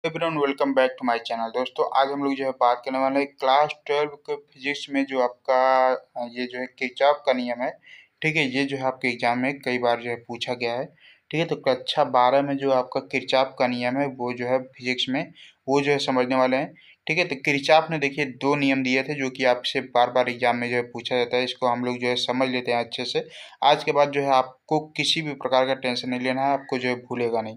Everyone welcome back to my channel. दोस्तों आज हम लोग जो है बात करने वाले हैं क्लास 12 के फिजिक्स में जो आपका ये जो है किरचॉफ का नियम है। ठीक है, ये जो है आपके एग्जाम में कई बार जो है पूछा गया है। ठीक है, तो कक्षा 12 में जो आपका किरचॉफ का नियम है वो जो है फिजिक्स में वो जो है समझने वाले हैं। ठीक है, तो किरचॉफ ने देखिए दो नियम दिए थे जो कि आपसे बार बार एग्जाम में जो है पूछा जाता है। इसको हम लोग जो है समझ लेते हैं अच्छे से। आज के बाद जो है आपको किसी भी प्रकार का टेंशन नहीं लेना है, आपको जो है भूलेगा नहीं।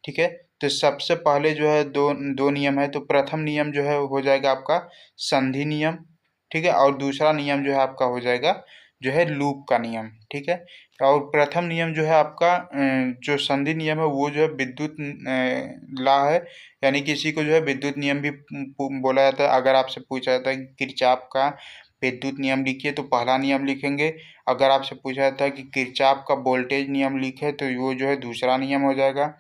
ठीक है, तो सबसे पहले जो है दो दो नियम है। तो प्रथम नियम जो है हो जाएगा आपका संधि नियम। ठीक है, और दूसरा नियम जो है आपका हो जाएगा जो है लूप का नियम। ठीक है, और प्रथम नियम जो है आपका जो संधि नियम है वो जो है विद्युत लॉ है, यानी कि इसी को जो है विद्युत नियम भी बोला जाता है। अगर आपसे पूछा जाता है कि किरचॉफ का विद्युत नियम लिखिए तो पहला नियम लिखेंगे। अगर आपसे पूछा जाता है कि किरचॉफ का वोल्टेज नियम लिखे तो वो जो है दूसरा नियम हो जाएगा।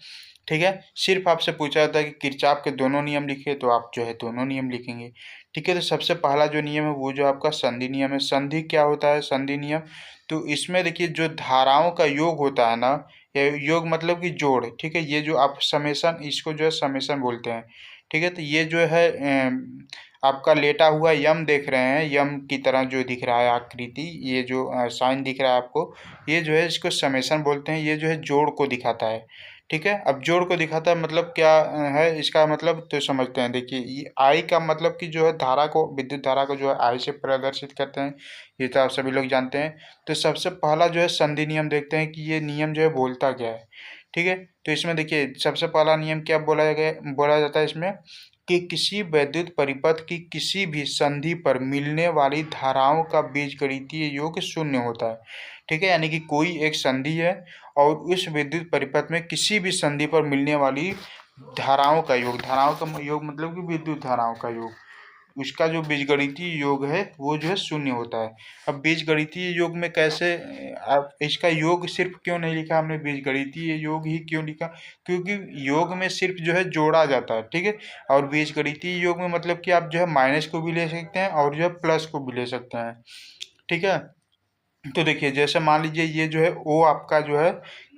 ठीक है, सिर्फ आपसे पूछा जाता है कि किरचॉफ के दोनों नियम लिखिए तो आप जो है दोनों नियम लिखेंगे। ठीक है, तो सबसे पहला जो नियम है वो जो आपका संधि नियम है। संधि क्या होता है? संधि नियम, तो इसमें देखिए जो धाराओं का योग होता है ना, ये योग मतलब कि जोड़। ठीक है, ये जो आप समेशन, इसको जो है समेशन बोलते हैं। ठीक है, तो ये जो है आपका लेटा हुआ यम देख रहे हैं, यम की तरह जो दिख रहा है आकृति, ये जो साइन दिख रहा है आपको, ये जो है इसको समेशन बोलते हैं। ये जो है जोड़ को दिखाता है। ठीक है, अब जोड़ को दिखाता है मतलब क्या है इसका मतलब, तो समझते हैं। देखिए ये आई का मतलब कि जो है धारा को, विद्युत धारा को जो है आई से प्रदर्शित करते हैं, ये तो आप सभी लोग जानते हैं। तो सबसे पहला जो है संधि नियम देखते हैं कि ये नियम जो है बोलता क्या है। ठीक है, तो इसमें देखिए सबसे पहला नियम क्या बोला जाता है इसमें कि किसी वैद्युत परिपथ की किसी भी संधि पर मिलने वाली धाराओं का बीजगणितीय योग शून्य होता है। ठीक है, यानी कि कोई एक संधि है और उस विद्युत परिपथ में किसी भी संधि पर मिलने वाली धाराओं का योग, धाराओं का योग मतलब कि विद्युत धाराओं का योग, उसका जो बीजगणितीय योग है वो जो है शून्य होता है। अब बीजगणितीय योग में कैसे, अब इसका योग सिर्फ क्यों नहीं लिखा हमने, बीजगणितीय योग ही क्यों लिखा? क्योंकि योग में सिर्फ जो है जोड़ा जाता है। ठीक है, और बीजगणितीय योग में मतलब कि आप जो है माइनस को भी ले सकते हैं और जो है प्लस को भी ले सकते हैं। ठीक है, तो देखिए जैसे मान लीजिए ये जो है ओ आपका जो है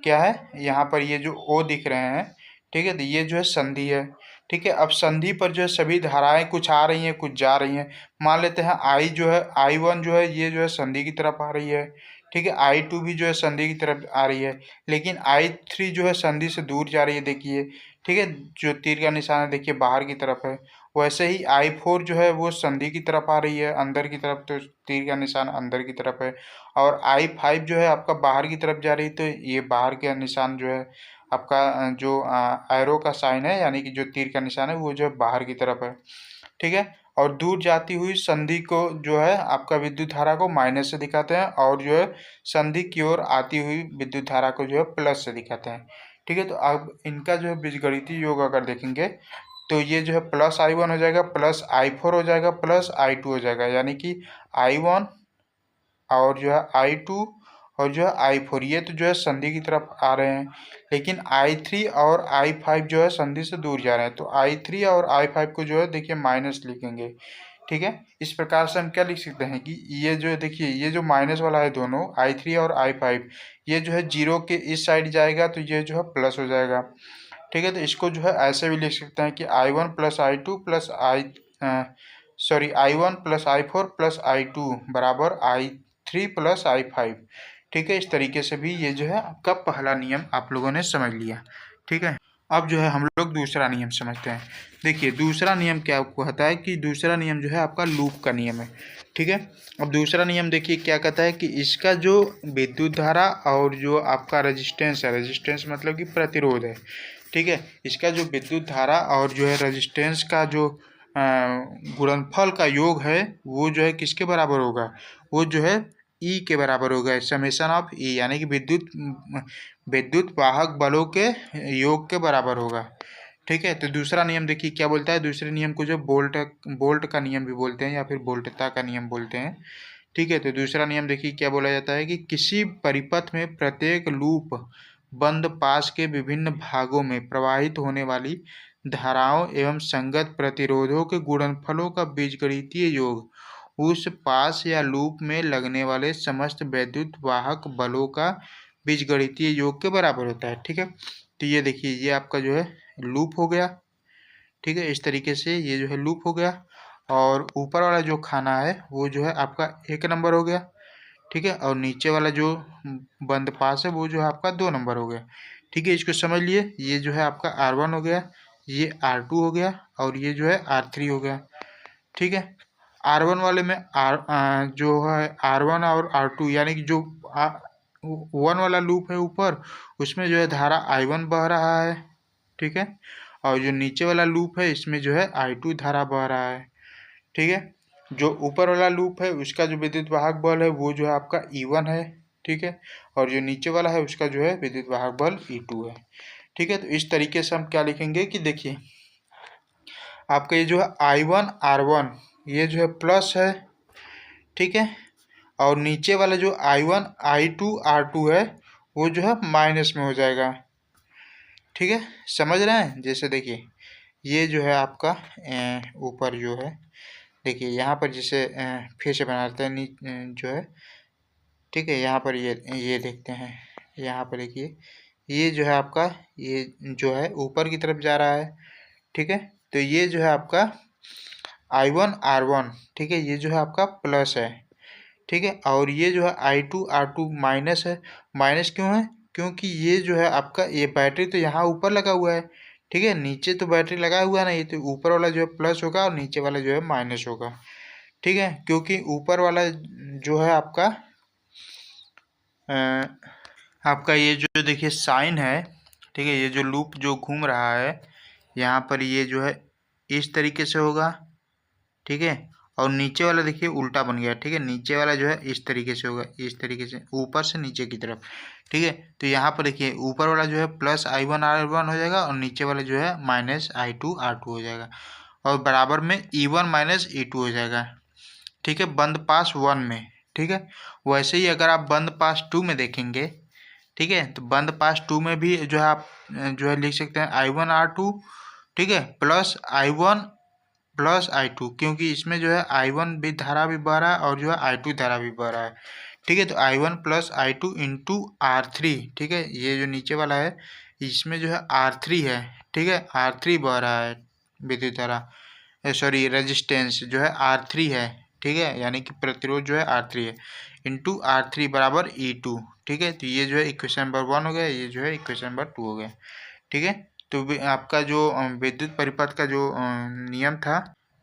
क्या है, यहाँ पर ये जो ओ दिख रहे हैं। ठीक है, तो ये जो है संधि है। ठीक है, अब संधि पर जो है सभी धाराएं कुछ आ रही हैं कुछ जा रही हैं। मान लेते हैं आई जो है, आई वन जो है ये जो है संधि की तरफ आ रही है। ठीक है, आई टू भी जो है संधि की तरफ आ रही है, लेकिन आई थ्री जो है संधि से दूर जा रही है, देखिए। ठीक है, जो तीर का निशान है देखिए बाहर की तरफ है। वैसे ही आई फोर जो है वो संधि की तरफ आ रही है अंदर की तरफ, तो तीर का निशान अंदर की तरफ है। और आई फाइव जो है आपका बाहर की तरफ जा रही है, तो ये बाहर का निशान जो है आपका जो एरो का साइन है, यानी कि जो तीर का निशान है वो जो है बाहर की तरफ है। ठीक है, और दूर जाती हुई संधि को जो है आपका विद्युत धारा को माइनस से दिखाते हैं, और जो है संधि की ओर आती हुई विद्युत धारा को जो है प्लस से दिखाते हैं। ठीक है, तो अब इनका जो है बीजगणितीय योग अगर देखेंगे तो ये जो है प्लस आई वन हो जाएगा, प्लस आई फोर हो जाएगा, प्लस आई टू हो जाएगा, यानी कि आई वन और जो है आई टू और जो है आई फोर, ये तो जो है संधि की तरफ आ रहे हैं। लेकिन आई थ्री और आई फाइव जो है संधि से दूर जा रहे हैं, तो आई थ्री और आई फाइव को जो है देखिए माइनस लिखेंगे। ठीक है, इस प्रकार से हम क्या लिख सकते हैं कि ये जो है देखिए ये जो माइनस वाला है दोनों आई थ्री और आई फाइव, ये जो है जीरो के इस साइड जाएगा तो ये जो है प्लस हो जाएगा। ठीक है, तो इसको जो है ऐसे भी लिख सकते हैं कि I one plus I two plus I one plus I four plus I two बराबर I three plus I five. ठीक है, इस तरीके से भी ये जो है आपका पहला नियम आप लोगों ने समझ लिया। ठीक है, अब जो है हम लोग दूसरा नियम समझते हैं। देखिए दूसरा नियम क्या कहता है कि दूसरा नियम जो है आपका लूप का नियम है। ठीक है, अब दूसरा नियम देखिए क्या कहता है कि इसका जो विद्युत धारा और जो आपका रेजिस्टेंस है, रेजिस्टेंस मतलब कि प्रतिरोध है। ठीक है, इसका जो विद्युत धारा और जो है रेजिस्टेंस का जो गुणनफल का योग है वो जो है किसके बराबर होगा? वो जो है ई के बराबर होगा, समेशन ऑफ ई, यानी कि विद्युत वाहक बलों के योग के बराबर होगा। ठीक है, तो दूसरा नियम देखिए क्या बोलता है। दूसरे नियम को जो बोल्ट का नियम भी बोलते हैं या फिर बोल्टता का नियम बोलते हैं। ठीक है, तो दूसरा नियम देखिए क्या बोला जाता है कि किसी परिपथ में प्रत्येक लूप बंद पास के विभिन्न भागों में प्रवाहित होने वाली धाराओं एवं संगत प्रतिरोधों के गुणनफलों का बीजगणितीय योग उस पास या लूप में लगने वाले समस्त वैद्युत वाहक बलों का बीजगणितीय योग के बराबर होता है। ठीक है, तो ये देखिए ये आपका जो है लूप हो गया। ठीक है, इस तरीके से ये जो है लूप हो गया। और ऊपर वाला जो खाना है वो जो है आपका 1 नंबर हो गया, ठीक है, और नीचे वाला जो बंद पास है वो जो है आपका 2 नंबर हो गया। ठीक है, इसको समझ लिए। ये जो है आपका R1 हो गया, ये R2 हो गया और ये जो है R3 हो गया। ठीक है, R1 वाले में जो है R1 और R2 यानी कि जो 1 वाला लूप है ऊपर, उसमें जो है धारा I1 बह रहा है। ठीक है, और जो नीचे वाला लूप है इसमें जो है I2 धारा बह रहा है। ठीक है, जो ऊपर वाला लूप है उसका जो विद्युत वाहक बल है वो जो है आपका E1 है। ठीक है, और जो नीचे वाला है उसका जो है विद्युत वाहक बल E2 है। ठीक है, तो इस तरीके से हम क्या लिखेंगे कि देखिए आपका ये जो है I1 R1 ये जो है प्लस है। ठीक है, और नीचे वाला जो I1 I2 R2 है वो जो है माइनस में हो जाएगा। ठीक है, समझ रहे हैं। जैसे देखिए ये जो है आपका ऊपर जो है, देखिए यहाँ पर जैसे फिर से बनाते हैं जो है, ठीक है, यहाँ पर ये देखते हैं, यहाँ पर देखिए ये जो है आपका ये जो है ऊपर की तरफ जा रहा है। ठीक है, तो ये जो है आपका I1 R1, ठीक है, ये जो है आपका प्लस है। ठीक है, और ये जो है I2 R2 माइनस है। माइनस क्यों है? क्योंकि ये जो है आपका ये बैटरी तो यहाँ ऊपर लगा हुआ है। ठीक है, नीचे तो बैटरी लगा हुआ नहीं, तो ऊपर वाला जो है प्लस होगा और नीचे वाला जो है माइनस होगा। ठीक है, क्योंकि ऊपर वाला जो है आपका ये जो देखिए साइन है, ठीक है, ये जो लूप जो घूम रहा है यहाँ पर ये जो है इस तरीके से होगा। ठीक है, और नीचे वाला देखिए उल्टा बन गया। ठीक है, नीचे वाला जो है इस तरीके से होगा, इस तरीके से ऊपर से नीचे की तरफ। ठीक है, तो यहाँ पर देखिए ऊपर वाला जो है प्लस I1 R1 हो जाएगा और नीचे वाला जो है माइनस I2 R2 हो जाएगा, और बराबर में E1 माइनस E2 हो जाएगा। ठीक है, बंद पास 1 में। ठीक है, वैसे ही अगर आप बंद पास 2 में देखेंगे, ठीक है, तो बंद पास 2 में भी जो है आप जो है लिख सकते हैं I1 R2, ठीक है, प्लस I1 प्लस I2, क्योंकि इसमें जो है I1 भी धारा भी बह रहा है और जो है I2 धारा भी बह रहा है। ठीक है, तो I1 plus I2 into R3, ठीक है, ये जो नीचे वाला है इसमें जो है R3 है। ठीक है, R3 बह रहा है विद्युत धारा, सॉरी रेजिस्टेंस जो है R3 है। ठीक है, यानी कि प्रतिरोध जो है R3 है, इंटू R3 बराबर E2। ठीक है, तो ये जो है इक्वेशन नंबर 1 हो गया, ये जो है इक्वेशन नंबर 2 हो गया। ठीक है, तो आपका जो विद्युत परिपथ का जो नियम था,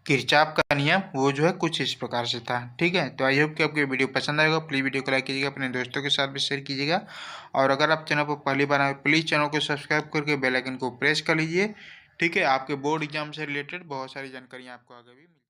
किरचॉफ का नियम, वो जो है कुछ इस प्रकार से था। ठीक है, तो आई होप कि आपको वीडियो पसंद आएगा। प्लीज़ वीडियो को लाइक कीजिएगा, अपने दोस्तों के साथ भी शेयर कीजिएगा, और अगर आप चैनल पर पहली बार आए प्लीज़ चैनल को सब्सक्राइब करके बेल आइकन को प्रेस कर लीजिए। ठीक है, आपके बोर्ड एग्जाम से रिलेटेड बहुत सारी जानकारियाँ आपको आगे भी